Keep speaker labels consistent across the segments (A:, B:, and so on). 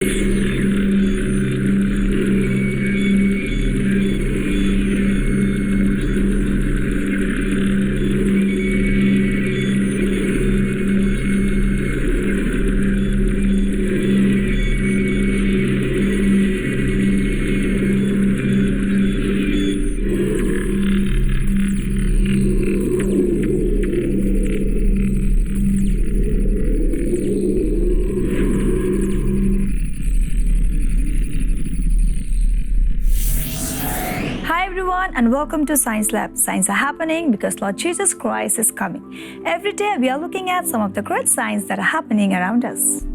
A: Hi everyone and welcome to Science Lab. Science are happening because Lord Jesus Christ is coming. Every day we are looking at some of the great signs that are happening around us.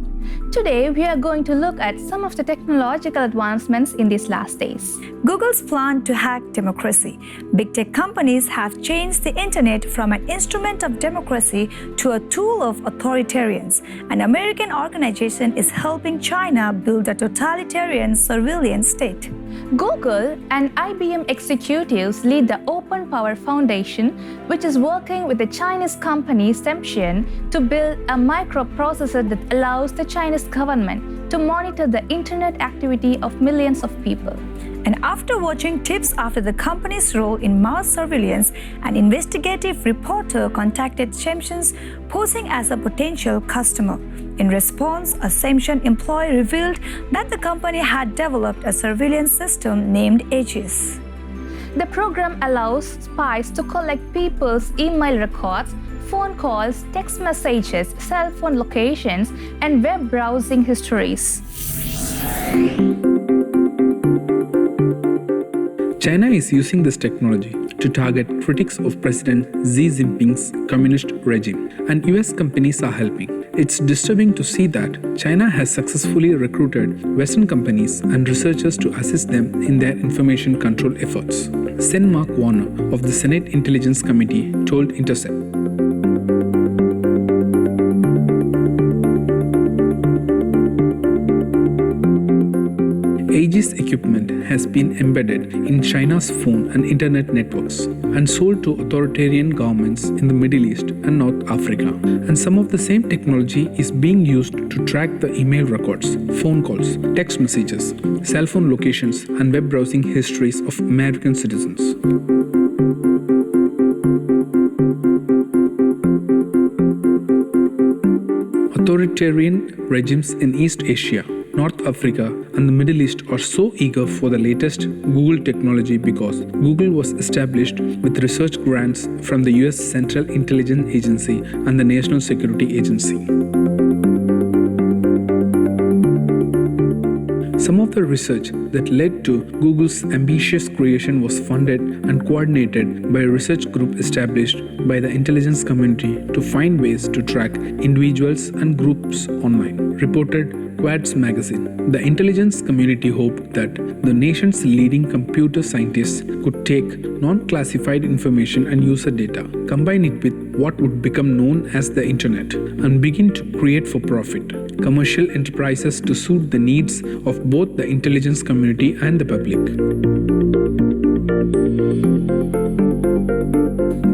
B: Today, we are going to look at some of the technological advancements in these last days.
A: Google's plan to hack democracy. Big tech companies have changed the internet from an instrument of democracy to a tool of authoritarians. An American organization is helping China build a totalitarian surveillance state.
B: Google and IBM executives lead the Open Power Foundation, which is working with the Chinese company Semxian to build a microprocessor that allows the Chinese government to monitor the internet activity of millions of people.
A: And after watching tips after the company's role in Mars surveillance, an investigative reporter contacted Semxian posing as a potential customer. In response, a Semxian employee revealed that the company had developed a surveillance system named Aegis.
B: The program allows spies to collect people's email records, phone calls, text messages, cell phone locations, and web browsing histories.
C: China is using this technology to target critics of President Xi Jinping's communist regime, and US companies are helping. It's disturbing to see that China has successfully recruited Western companies and researchers to assist them in their information control efforts. Sen Mark Warner of the Senate Intelligence Committee told Intercept. Aegis equipment has been embedded in China's phone and internet networks and sold to authoritarian governments in the Middle East and North Africa. And some of the same technology is being used to track the email records, phone calls, text messages, cell phone locations, and web browsing histories of American citizens. Authoritarian regimes in East Asia, North Africa, and the Middle East are so eager for the latest Google technology because Google was established with research grants from the US Central Intelligence Agency and the National Security Agency. Some of the research that led to Google's ambitious creation was funded and coordinated by a research group established by the intelligence community to find ways to track individuals and groups online, reported Quartz magazine. The intelligence community hoped that the nation's leading computer scientists could take non-classified information and user data, combine it with what would become known as the internet, and begin to create for profit commercial enterprises to suit the needs of both the intelligence community and the public.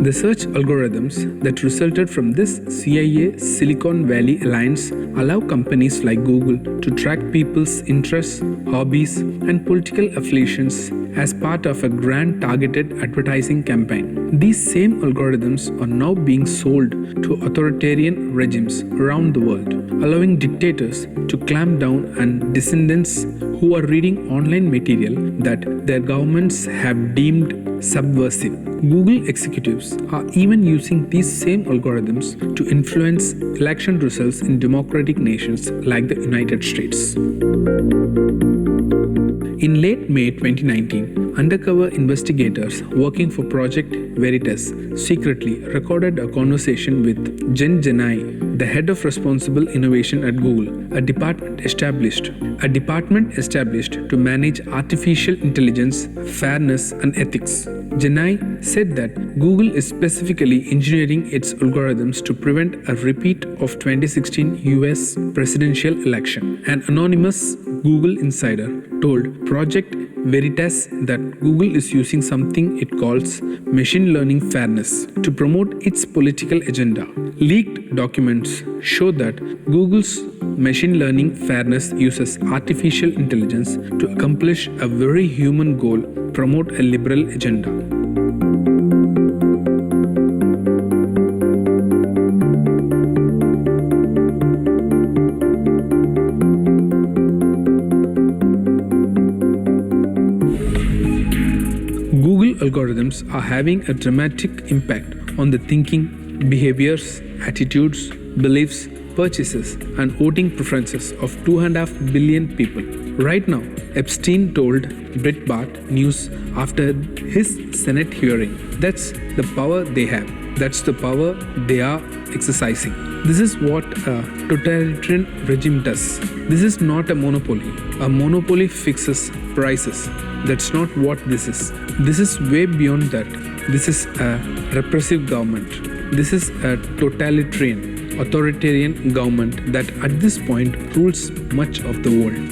C: The search algorithms that resulted from this CIA Silicon Valley alliance allow companies like Google to track people's interests, hobbies, and political affiliations as part of a grand targeted advertising campaign. These same algorithms are now being sold to authoritarian regimes around the world, allowing dictators to clamp down on dissidents who are reading online material that their governments have deemed subversive. Google executives are even using these same algorithms to influence election results in democratic nations like the United States. In late May 2019, undercover investigators working for Project Veritas secretly recorded a conversation with Jen Genai, the head of responsible innovation at Google, a department established to manage artificial intelligence, fairness, and ethics. Genai said that Google is specifically engineering its algorithms to prevent a repeat of 2016 US presidential election. An anonymous Google insider told Project Veritas that Google is using something it calls machine learning fairness to promote its political agenda. Leaked documents show that Google's machine learning fairness uses artificial intelligence to accomplish a very human goal, promote a liberal agenda. Google algorithms are having a dramatic impact on the thinking, behaviors, attitudes, beliefs, purchases, and voting preferences of 2.5 billion people. Right now, Epstein told Breitbart News after his Senate hearing, that's the power they have. That's the power they are exercising. This is what a totalitarian regime does. This is not a monopoly. A monopoly fixes prices. That's not what this is. This is way beyond that. This is a repressive government. This is a totalitarian, authoritarian government that at this point rules much of the world.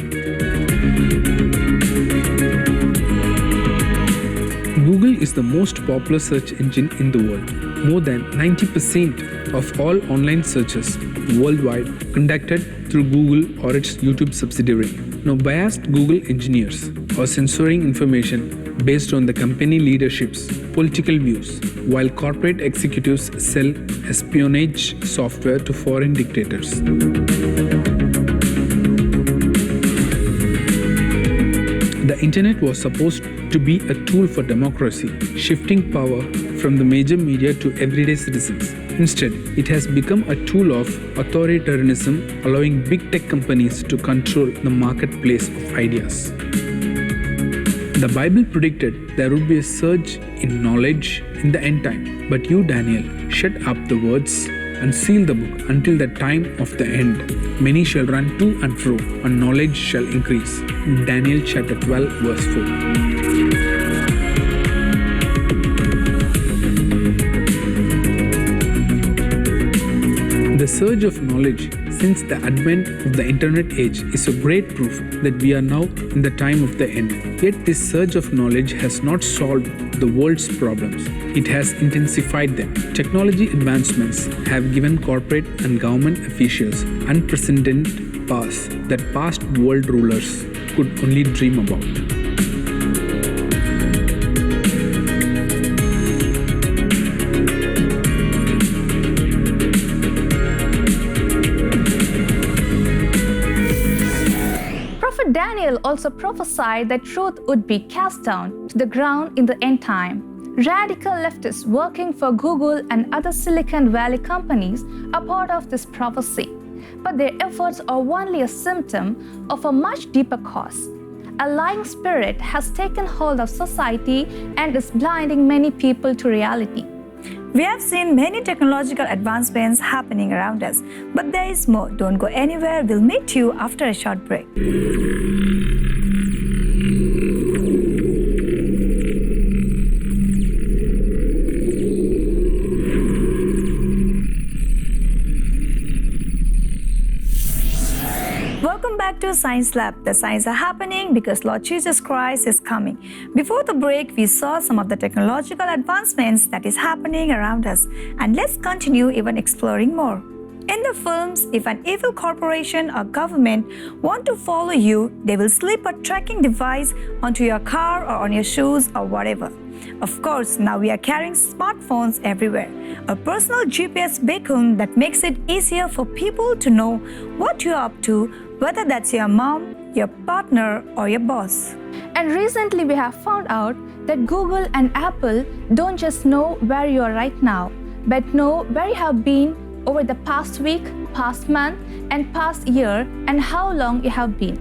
C: Google is the most popular search engine in the world. More than 90% of all online searches worldwide conducted through Google or its YouTube subsidiary. Now, biased Google engineers are censoring information based on the company leadership's political views, while corporate executives sell espionage software to foreign dictators. The internet was supposed to be a tool for democracy, shifting power from the major media to everyday citizens. Instead, it has become a tool of authoritarianism, allowing big tech companies to control the marketplace of ideas. The Bible predicted there would be a surge in knowledge in the end time. But you, Daniel, shut up the words and seal the book until the time of the end. Many shall run to and fro, and knowledge shall increase. Daniel chapter 12, verse 4. The surge of knowledge since the advent of the internet age is a great proof that we are now in the time of the end. Yet this surge of knowledge has not solved the world's problems. It has intensified them. Technology advancements have given corporate and government officials unprecedented powers that past world rulers could only dream about.
B: Daniel also prophesied that truth would be cast down to the ground in the end time. Radical leftists working for Google and other Silicon Valley companies are part of this prophecy, but their efforts are only a symptom of a much deeper cause. A lying spirit has taken hold of society and is blinding many people to reality.
A: We have seen many technological advancements happening around us, but there is more. Don't go anywhere. We'll meet you after a short break. Welcome back to Science Lab. The science are happening because Lord Jesus Christ is coming. Before the break, we saw some of the technological advancements that is happening around us. And let's continue even exploring more. In the films, if an evil corporation or government want to follow you, they will slip a tracking device onto your car or on your shoes or whatever. Of course, now we are carrying smartphones everywhere. A personal GPS beacon that makes it easier for people to know what you're up to, whether that's your mom, your partner, or your boss.
B: And recently we have found out that Google and Apple don't just know where you are right now, but know where you have been over the past week, past month, and past year, and how long you have been.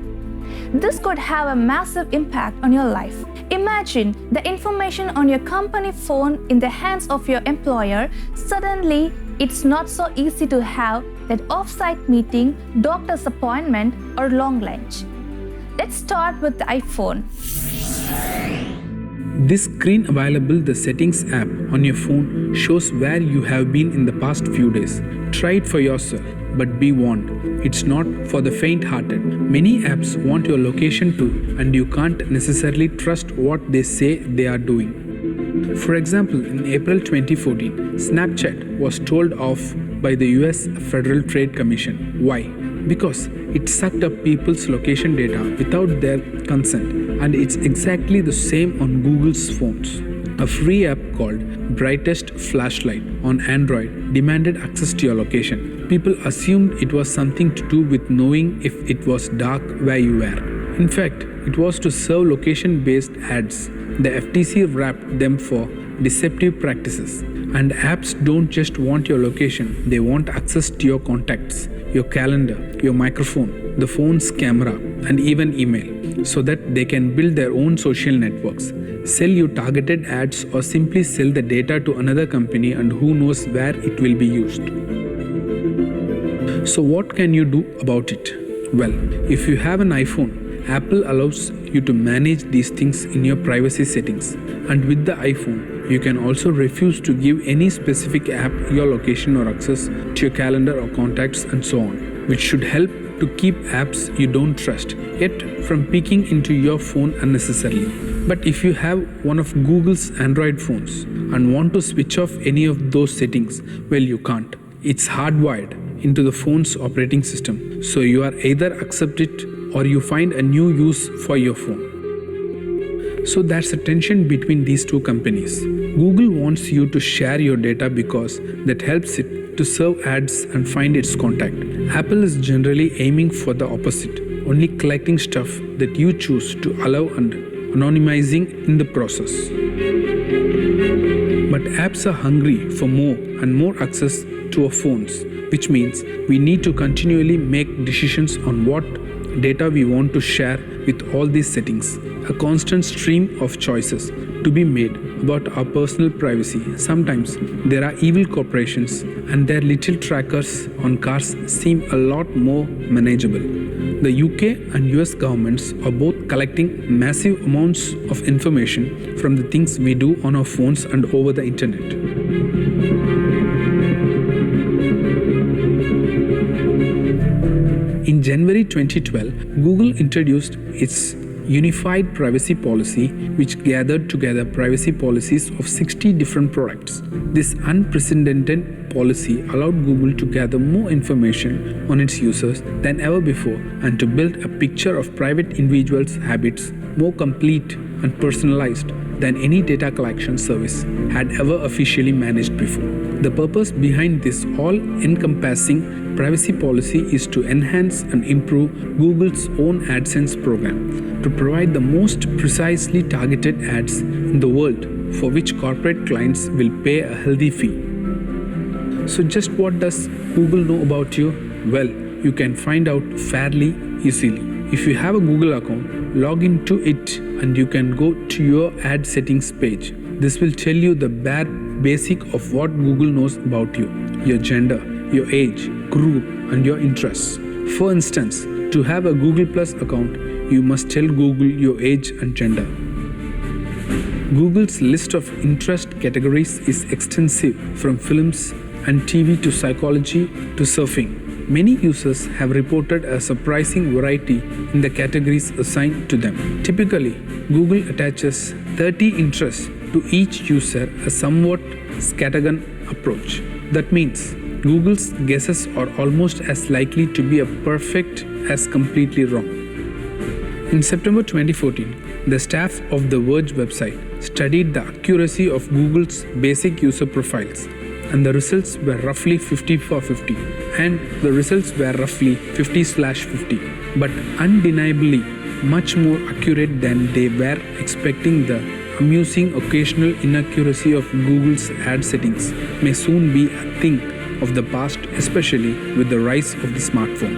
B: This could have a massive impact on your life. Imagine the information on your company phone in the hands of your employer. Suddenly, it's not so easy to have that off-site meeting, doctor's appointment, or long lunch. Let's start with the iPhone.
C: This screen available, the Settings app on your phone, shows where you have been in the past few days. Try it for yourself, but be warned, it's not for the faint-hearted. Many apps want your location too, and you can't necessarily trust what they say they are doing. For example, in April 2014, Snapchat was told off by the US Federal Trade Commission. Why? because it sucked up people's location data without their consent, and it's exactly the same on Google's phones. A free app called Brightest Flashlight on Android demanded access to your location. People assumed it was something to do with knowing if it was dark where you were. In fact, it was to serve location-based ads. The FTC wrapped them for deceptive practices. And apps don't just want your location, they want access to your contacts, your calendar, your microphone, the phone's camera, and even email, so that they can build their own social networks, sell you targeted ads, or simply sell the data to another company, and who knows where it will be used. So what can you do about it? Well, if you have an iPhone, Apple allows you to manage these things in your privacy settings. And with the iPhone, you can also refuse to give any specific app your location or access to your calendar or contacts and so on, which should help to keep apps you don't trust yet from peeking into your phone unnecessarily. But if you have one of Google's Android phones and want to switch off any of those settings, well, you can't. It's hardwired into the phone's operating system, so you are either accept it or you find a new use for your phone. So that's a tension between these two companies. Google wants you to share your data because that helps it to serve ads and find its contact. Apple is generally aiming for the opposite, only collecting stuff that you choose to allow and anonymizing in the process. But apps are hungry for more and more access to our phones, which means we need to continually make decisions on what data we want to share with all these settings. A constant stream of choices to be made about our personal privacy. Sometimes there are evil corporations and their little trackers on cars seem a lot more manageable. The UK and US governments are both collecting massive amounts of information from the things we do on our phones and over the internet. In January 2012, Google introduced its Unified Privacy Policy, which gathered together privacy policies of 60 different products. This unprecedented policy allowed Google to gather more information on its users than ever before and to build a picture of private individuals' habits more complete and personalized than any data collection service had ever officially managed before. The purpose behind this all-encompassing privacy policy is to enhance and improve Google's own AdSense program to provide the most precisely targeted ads in the world for which corporate clients will pay a healthy fee. So just what does Google know about you? Well, you can find out fairly easily. If you have a Google account, log into it and you can go to your ad settings page. This will tell you the bare basic of what Google knows about you, your gender, your age, group, and your interests. For instance, to have a Google Plus account, you must tell Google your age and gender. Google's list of interest categories is extensive, from films and TV to psychology to surfing. Many users have reported a surprising variety in the categories assigned to them. Typically, Google attaches 30 interests to each user, a somewhat scattergun approach. That means Google's guesses are almost as likely to be perfect as completely wrong. In September 2014, the staff of the Verge website studied the accuracy of Google's basic user profiles, and the results were roughly 50-50, and the results were roughly 50/50, but undeniably much more accurate than they were expecting. The amusing occasional inaccuracy of Google's ad settings may soon be a thing of the past, especially with the rise of the smartphone.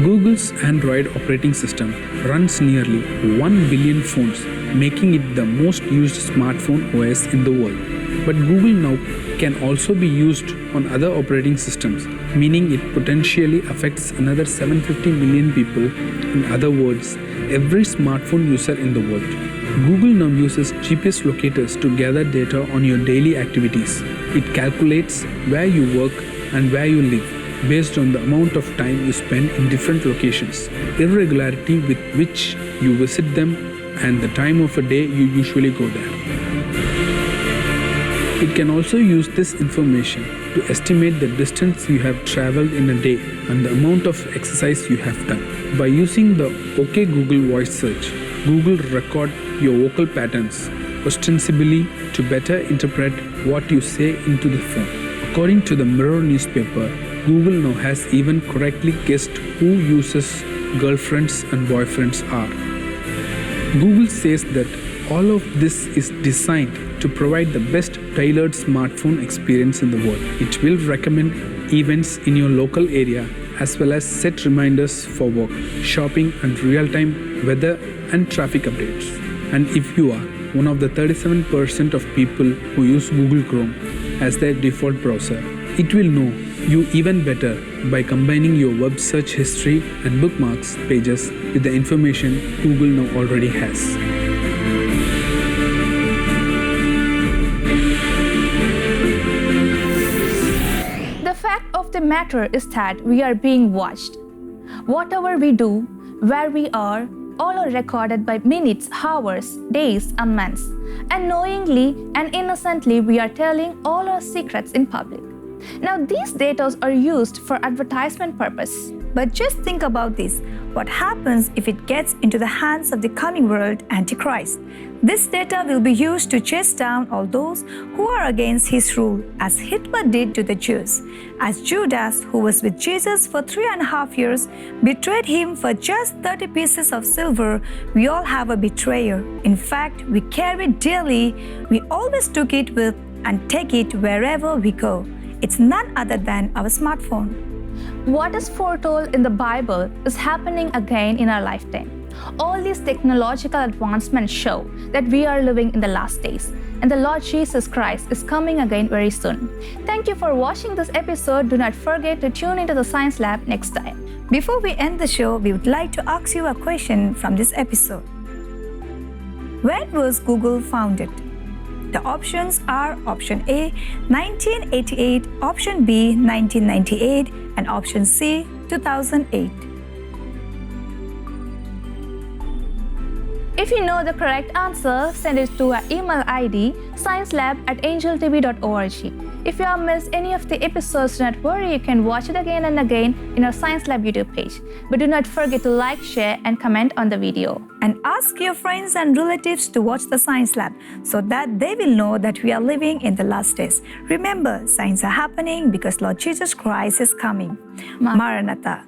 C: Google's Android operating system runs nearly 1 billion phones, making it the most used smartphone OS in the world. But Google now can also be used on other operating systems, meaning it potentially affects another 750 million people. In other words, every smartphone user in the world. Google now uses GPS locators to gather data on your daily activities. It calculates where you work and where you live based on the amount of time you spend in different locations, irregularity with which you visit them, and the time of a day you usually go there. It can also use this information to estimate the distance you have traveled in a day and the amount of exercise you have done. By using the OK Google voice search, Google record your vocal patterns, ostensibly to better interpret what you say into the phone. According to the Mirror newspaper, Google now has even correctly guessed who users' girlfriends and boyfriends are. Google says that all of this is designed to provide the best tailored smartphone experience in the world. It will recommend events in your local area as well as set reminders for work, shopping, and real-time weather and traffic updates. And if you are one of the 37% of people who use Google Chrome as their default browser, it will know you even better by combining your web search history and bookmarks pages with the information Google now already has.
B: The fact of the matter is that we are being watched. Whatever we do, where we are, all are recorded by minutes, hours, days, and months. And knowingly and innocently, we are telling all our secrets in public. Now, these data are used for advertisement purpose.
A: But just think about this. What happens if it gets into the hands of the coming world Antichrist? This data will be used to chase down all those who are against his rule, as Hitler did to the Jews. As Judas, who was with Jesus for 3.5 years, betrayed him for just 30 pieces of silver, we all have a betrayer. In fact, we carry it dearly. We always took it with and take it wherever we go. It's none other than our smartphone.
B: What is foretold in the Bible is happening again in our lifetime. All these technological advancements show that we are living in the last days, and the Lord Jesus Christ is coming again very soon. Thank you for watching this episode. Do not forget to tune into the Science Lab next time.
A: Before we end the show, we would like to ask you a question from this episode. When was Google founded? The options are option A, 1988, option B, 1998, and option C, 2008.
B: If you know the correct answer, send it to our email ID sciencelab@angeltv.org. If you have missed any of the episodes, do not worry, you can watch it again and again in our Science Lab YouTube page. But do not forget to like, share, and comment on the video.
A: And ask your friends and relatives to watch the Science Lab so that they will know that we are living in the last days. Remember, signs are happening because Lord Jesus Christ is coming. Maranatha.